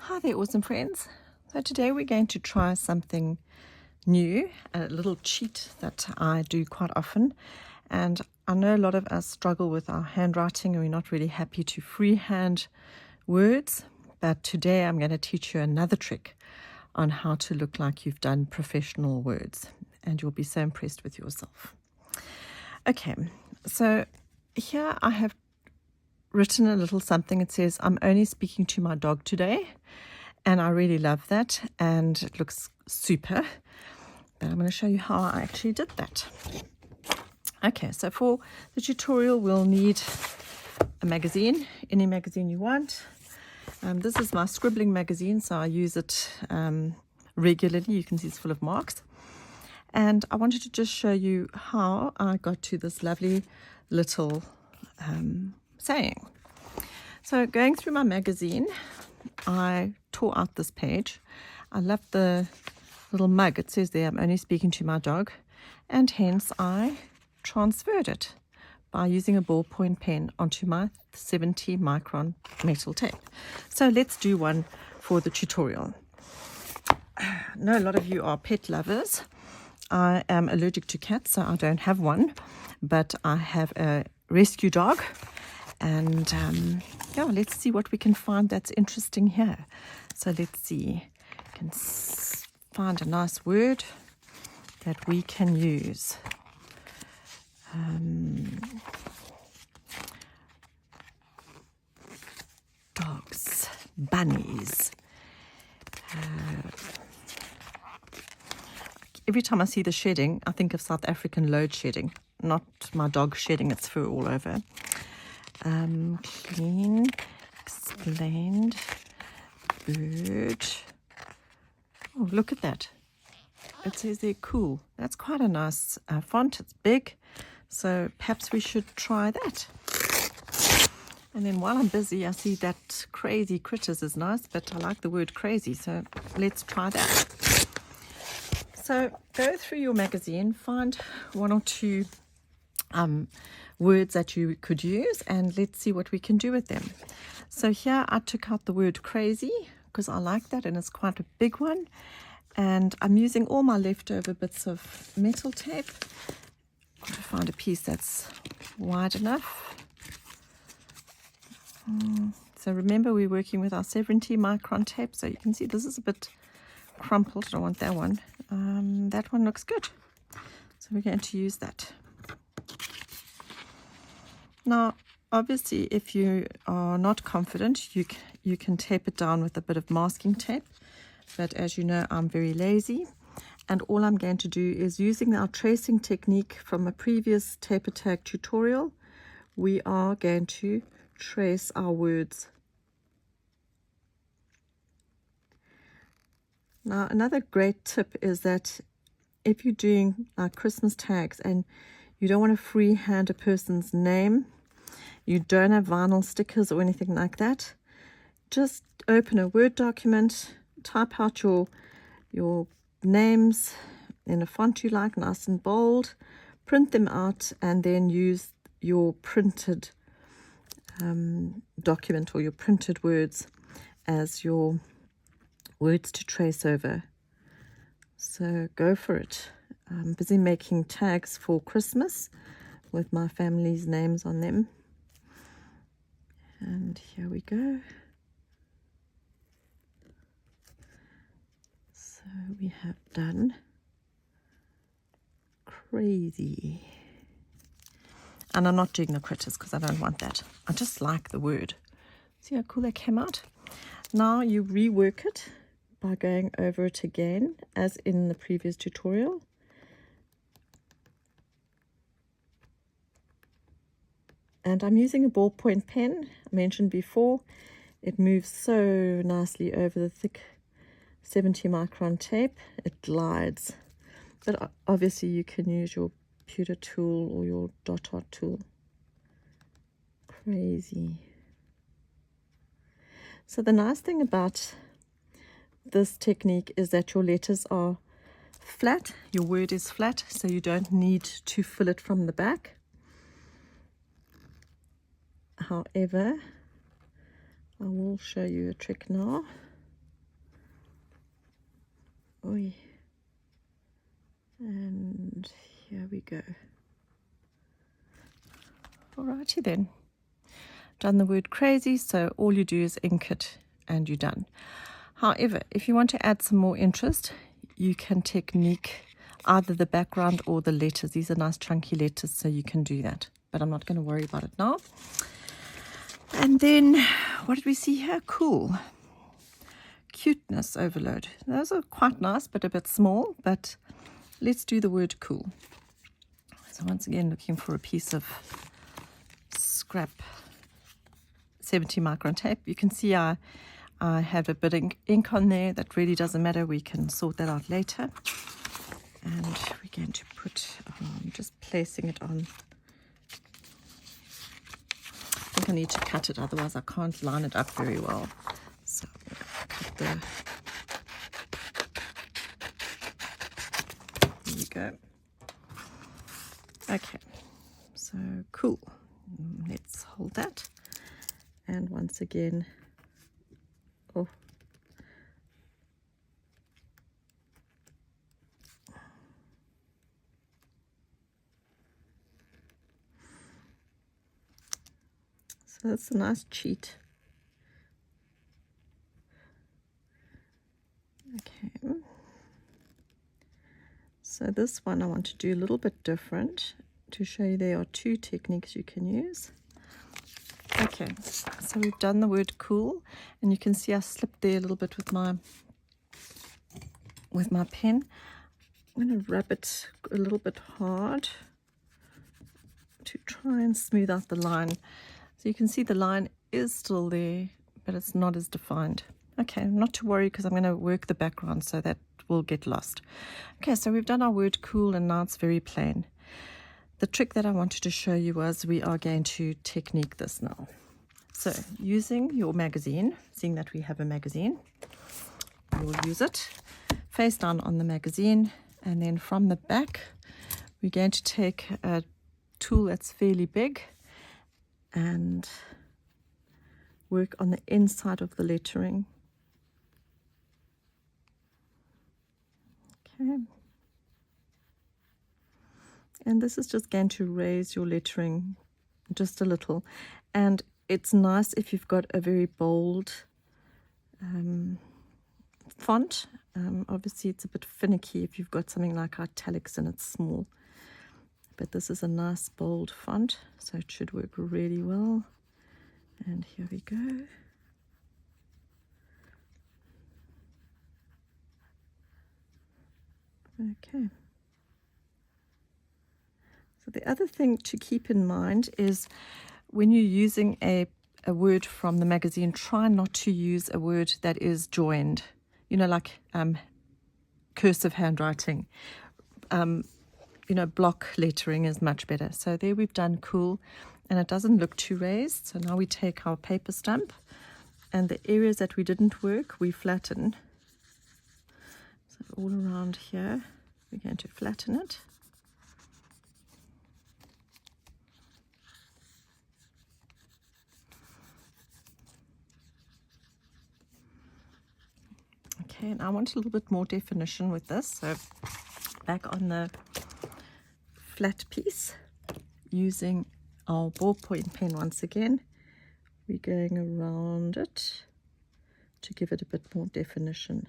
Hi there, awesome friends. So today we're going to try something new, a little cheat that I do quite often. And I know a lot of us struggle with our handwriting and we're not really happy to freehand words. But today I'm going to teach you another trick on how to look like you've done professional words. And you'll be so impressed with yourself. Okay, so here I have written a little something. It says, I'm only speaking to my dog today. And I really love that, and it looks super. But I'm going to show you how I actually did that. Okay, so for the tutorial, we'll need a magazine, any magazine you want. This is my scribbling magazine, so I use it regularly. You can see it's full of marks. And I wanted to just show you how I got to this lovely little saying. So going through my magazine, I tore out this page. I love the little mug. It says there, I'm only speaking to my dog. And hence I transferred it by using a ballpoint pen onto my 70 micron metal tape. So let's do one for the tutorial. I know a lot of you are pet lovers. I am allergic to cats, so I don't have one. But I have a rescue dog. And yeah, let's see what we can find that's interesting here. So let's see. We can find a nice word that we can use. Dogs, bunnies. Every time I see the shedding, I think of South African load shedding, not my dog shedding its fur all over. Clean, explained, bird. Oh, look at that. It says they're cool. That's quite a nice font. It's big. So perhaps we should try that. And then while I'm busy, I see that crazy critters is nice, but I like the word crazy. So let's try that. So go through your magazine, find one or two words that you could use, and let's see what we can do with them. So here I took out the word crazy because I like that, and it's quite a big one. And I'm using all my leftover bits of metal tape to find a piece that's wide enough. So remember, we're working with our 70 micron tape, so you can see this is a bit crumpled. I don't want that one. That one looks good, so we're going to use that. Now, obviously, if you are not confident, you can tape it down with a bit of masking tape. But as you know, I'm very lazy. And all I'm going to do is, using our tracing technique from a previous taper tag tutorial, we are going to trace our words. Now, another great tip is that if you're doing Christmas tags and you don't want to freehand a person's name, you don't have vinyl stickers or anything like that, just open a Word document, type out your names in a font you like, nice and bold, print them out, and then use your printed document or your printed words as your words to trace over. So go for it. I'm busy making tags for Christmas with my family's names on them. And here we go. So we have done crazy. And I'm not doing the critters because I don't want that. I just like the word. See how cool that came out? Now you rework it by going over it again, as in the previous tutorial. And I'm using a ballpoint pen. I mentioned before, it moves so nicely over the thick 70 micron tape. It glides. But obviously you can use your pewter tool or your dot art tool. Crazy. So the nice thing about this technique is that your letters are flat. Your word is flat, so you don't need to fill it from the back. However, I will show you a trick now. Oi. And here we go. Alrighty then. Done the word crazy, so all you do is ink it and you're done. However, if you want to add some more interest, you can technique either the background or the letters. These are nice chunky letters, so you can do that. But I'm not going to worry about it now. And then, what did we see here? Cool. Cuteness overload. Those are quite nice, but a bit small. But let's do the word cool. So once again, looking for a piece of scrap 70 micron tape. You can see I have a bit of ink on there. That really doesn't matter. We can sort that out later. And we're going to put, I'm just placing it on. I think I need to cut it, otherwise I can't line it up very well. So I'm going to cut the, there you go. Okay, so cool. Let's hold that. And once again, oh, so that's a nice cheat. Okay, so this one I want to do a little bit different to show you there are two techniques you can use. Okay, so we've done the word cool, and you can see I slipped there a little bit with my pen. I'm going to rub it a little bit hard to try and smooth out the line. So you can see the line is still there, but it's not as defined. Okay, not to worry, because I'm going to work the background so that will get lost. Okay, so we've done our word cool, and now it's very plain. The trick that I wanted to show you was we are going to technique this now. So using your magazine, seeing that we have a magazine, you'll use it face down on the magazine, and then from the back we're going to take a tool that's fairly big and work on the inside of the lettering. Okay. And this is just going to raise your lettering just a little. And it's nice if you've got a very bold font. Obviously, it's a bit finicky if you've got something like italics and it's small. But this is a nice bold font, so it should work really well. And here we go. Okay. So the other thing to keep in mind is when you're using a word from the magazine, try not to use a word that is joined, you know, like cursive handwriting. You know, block lettering is much better. So there we've done cool, and it doesn't look too raised. So now we take our paper stamp, and the areas that we didn't work, we flatten. So all around here, we're going to flatten it. Okay, and I want a little bit more definition with this. So back on the flat piece, using our ballpoint pen once again, we're going around it to give it a bit more definition.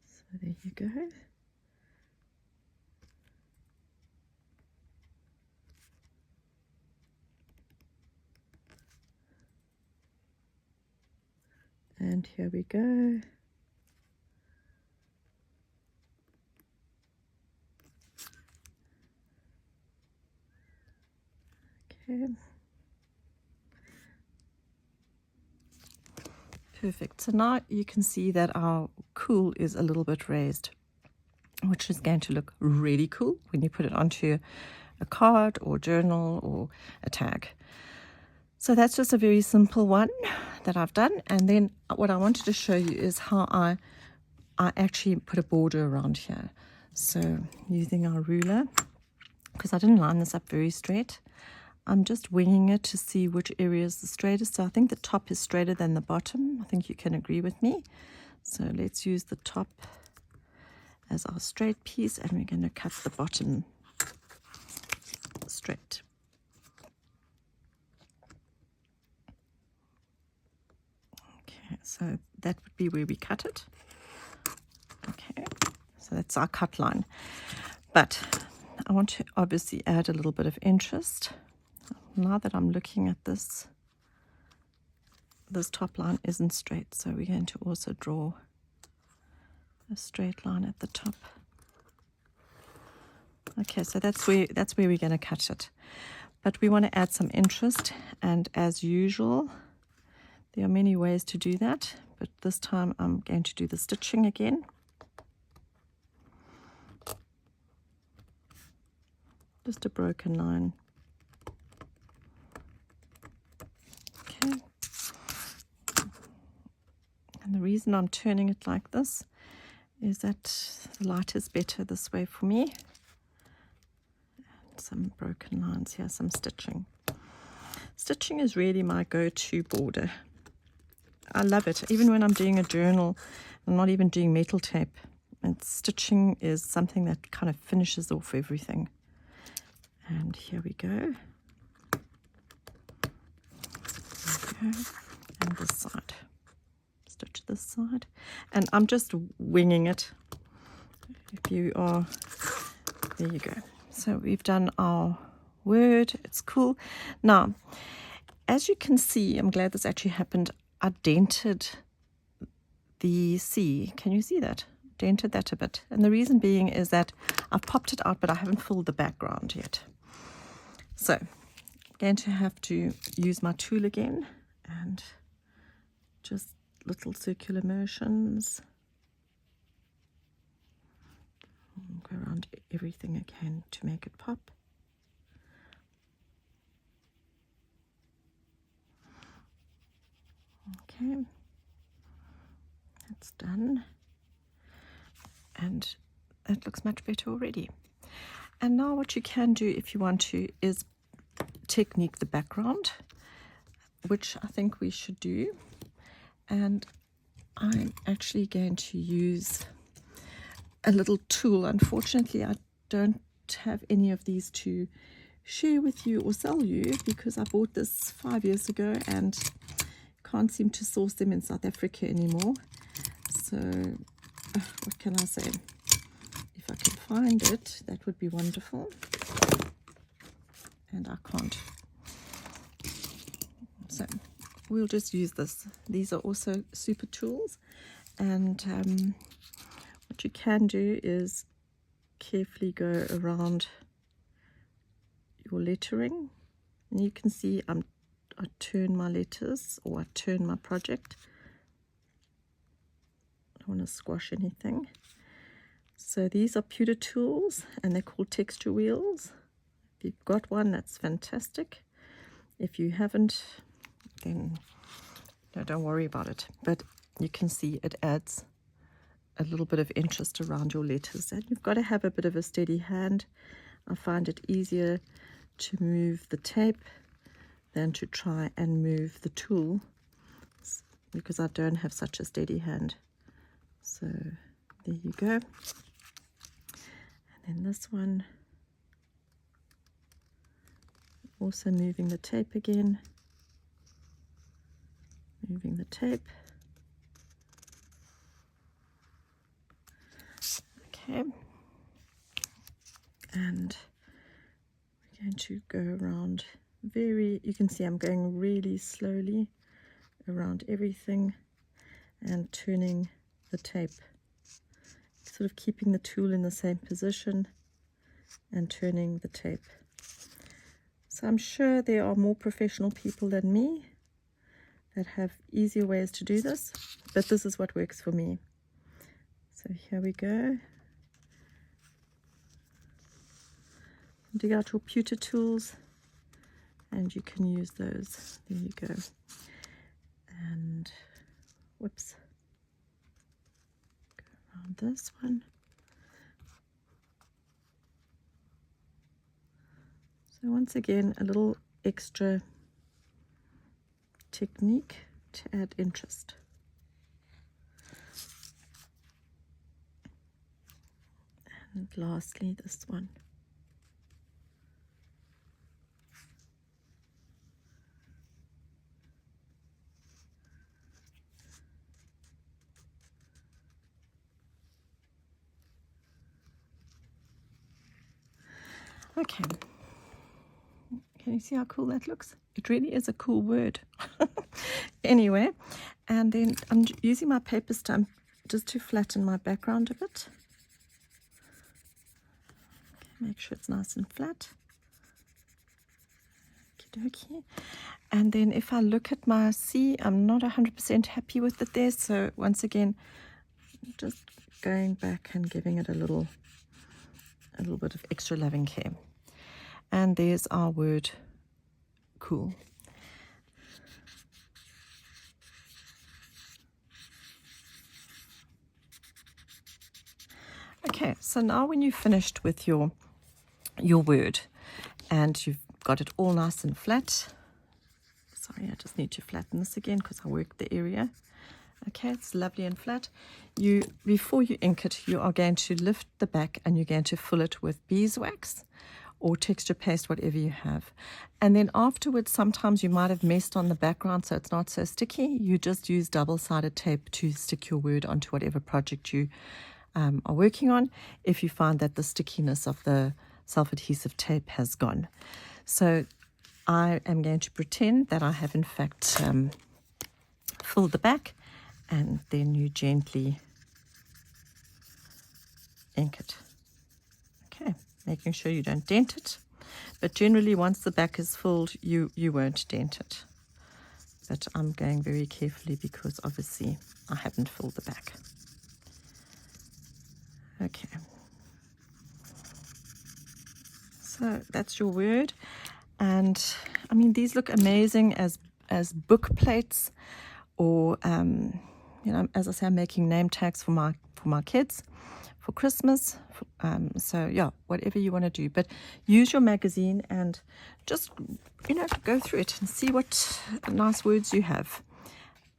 So there you go. And here we go. Okay. Perfect. So now you can see that our cool is a little bit raised, which is going to look really cool when you put it onto a card or journal or a tag. So that's just a very simple one that I've done. And then what I wanted to show you is how I actually put a border around here. So using our ruler, because I didn't line this up very straight, I'm just winging it to see which area is the straightest. So I think the top is straighter than the bottom. I think you can agree with me. So let's use the top as our straight piece, and we're going to cut the bottom straight. Okay, so that would be where we cut it. Okay, so that's our cut line. But I want to obviously add a little bit of interest. Now that I'm looking at this top line isn't straight, so we're going to also draw a straight line at the top. Okay, so that's where we're going to cut it. But we want to add some interest, and as usual, there are many ways to do that, but this time I'm going to do the stitching again. Just a broken line. Okay. And the reason I'm turning it like this is that the light is better this way for me. And some broken lines here, some stitching. Stitching is really my go-to border. I love it. Even when I'm doing a journal, I'm not even doing metal tape. And stitching is something that kind of finishes off everything. And here we go. And this side. Stitch this side. And I'm just winging it. If you are, there you go. So we've done our word. It's cool. Now, as you can see, I'm glad this actually happened. I dented the C. Can you see that? Dented that a bit. And the reason being is that I've popped it out, but I haven't filled the background yet. So I'm going to have to use my tool again and just little circular motions. Go around everything again to make it pop. Okay, that's done. And that looks much better already. And now what you can do if you want to is technique the background, which I think we should do. And I'm actually going to use a little tool. Unfortunately, I don't have any of these to share with you or sell you because I bought this 5 years ago and can't seem to source them in South Africa anymore. So what can I say? If I can find it, that would be wonderful. And I can't. So we'll just use this. These are also super tools. And what you can do is carefully go around your lettering. And you can see I turn my letters, or I turn my project. I don't want to squash anything. So these are pewter tools, and they're called texture wheels. If you've got one, that's fantastic. If you haven't, then no, don't worry about it. But you can see it adds a little bit of interest around your letters. And you've got to have a bit of a steady hand. I find it easier to move the tape than to try and move the tool because I don't have such a steady hand. So there you go. And then this one, also moving the tape again, moving the tape. Okay, and we're going to go around you can see I'm going really slowly around everything and turning the tape, sort of keeping the tool in the same position and turning the tape. So I'm sure there are more professional people than me that have easier ways to do this, but this is what works for me. So here we go. Dig out your pewter tools and you can use those. There you go. And whoops, go around this one. So once again, a little extra technique to add interest. And lastly, this one. Okay. Can you see how cool that looks? It really is a cool word. Anyway, and then I'm using my paper stamp just to flatten my background a bit. Okay, make sure it's nice and flat. Okie. And then if I look at my C, I'm not 100% happy with it there. So once again, just going back and giving it a little bit of extra loving care. And there's our word cool. Okay, so now when you've finished with your word and you've got it all nice and flat, sorry, I just need to flatten this again because I worked the area. Okay, it's lovely and flat. Before you ink it, you are going to lift the back and you're going to fill it with beeswax or texture paste, whatever you have. And then afterwards, sometimes you might have messed on the background so it's not so sticky. You just use double-sided tape to stick your word onto whatever project you are working on if you find that the stickiness of the self-adhesive tape has gone. So I am going to pretend that I have in fact filled the back, and then you gently ink it. Okay, making sure you don't dent it, but generally once the back is filled you won't dent it. But I'm going very carefully because obviously I haven't filled the back. Okay, so that's your word, and I mean these look amazing as book plates, or you know, as I say, I'm making name tags for my kids for Christmas. So yeah, whatever you want to do, but use your magazine and just, you know, go through it and see what nice words you have.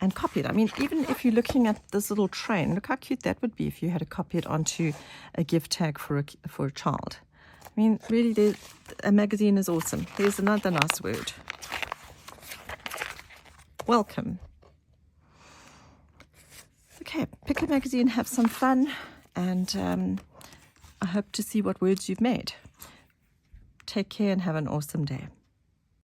And copy it. I mean, even if you're looking at this little train, look how cute that would be if you had to copy it onto a gift tag for a child. I mean, really, a magazine is awesome. Here's another nice word. Welcome. Okay, pick a magazine, have some fun, and I hope to see what words you've made. Take care and have an awesome day.